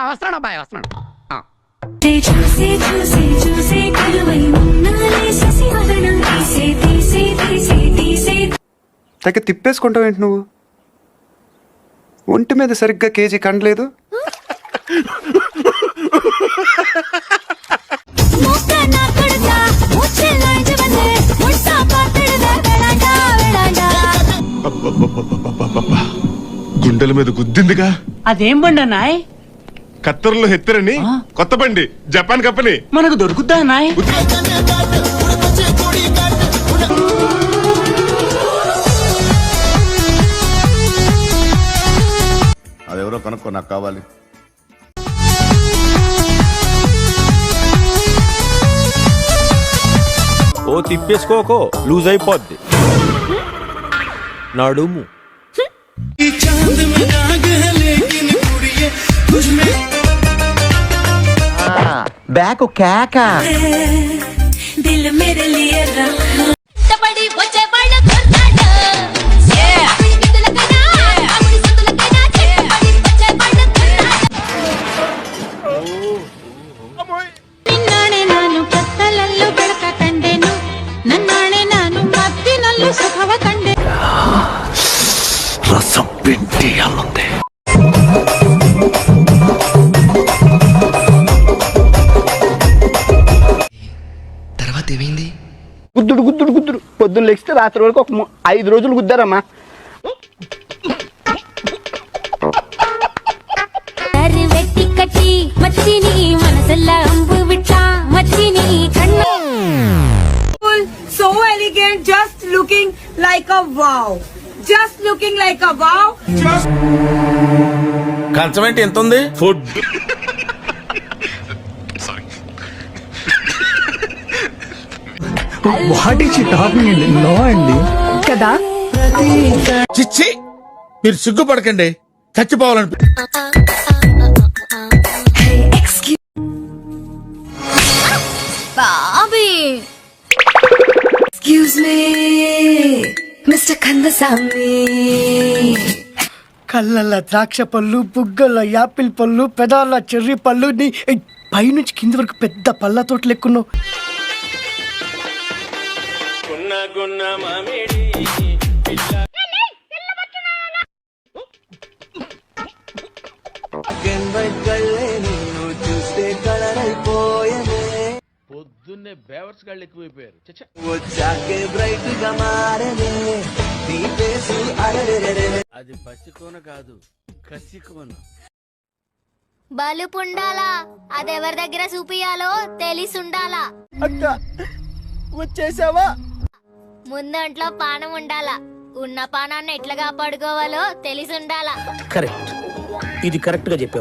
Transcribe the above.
వస్తున్నాను అబ్బాయి వస్తున్నాను. తెగ తిప్పేసుకుంటావు ఏంటి నువ్వు? ఒంటి మీద సరిగ్గా కేజీ కండలేదు. గుండెల మీద గుద్దిందిగా. అదేం బండి అన్నాయ్? కత్తర్లో హెత్తరని కొత్త బండి, జపాన్ కంపెనీ. మనకు దొరుకుద్దా అన్నాయ్? అదెవరో కనుక్కో, నాకు కావాలి. ఓ తిప్పేసుకోకో, లూజ్ అయిపోద్ది నడుము. బ్యాక్ కేక రసం పిండి అల్లుంది. తర్వాత ఏమైంది? గుద్దుడు గుద్దుడు గుద్దుడు పొద్దున్న లెగిస్తే రాత్రి వరకు ఒక 5 రోజులు గుద్దారమ్మా. So elegant, just looking like a wow. Just looking like a wow. కంచం ఏంటి ఎంత ఉంది? ఫుడ్ వాట్ ఈస్ టాకింగ్ అండి? నో అండి కదా. చిచ్చి, మీరు సిగ్గుపడకండి, చచ్చిపోవాలని. Excuse me, Mr. Kandasamy. కళ్ళల్లో ద్రాక్ష పళ్ళు, బుగ్గల్లో యాపిల్ పళ్ళు, పెదాల చెర్రీ పళ్ళు, పైనుంచి కింది వరకు పెద్ద పళ్ళ తోట లెక్కున్నావు. పొద్దున్నే బేవర్స్ గాళ్ళు ఎక్కువైపోయారు. అది పసికోన కాదు, కసికోన. బలుపుండాలా, అదెవరి దగ్గర చూపియాలో తెలిసుండాలా. అక్క వచ్చేసావా? ముందంట్లో పానం ఉండాలా, ఉన్న పానాన్ని ఎట్లా కాపాడుకోవాలో తెలిసుండాలా. కరెక్ట్, ఇది కరెక్ట్ గా చెప్పావు.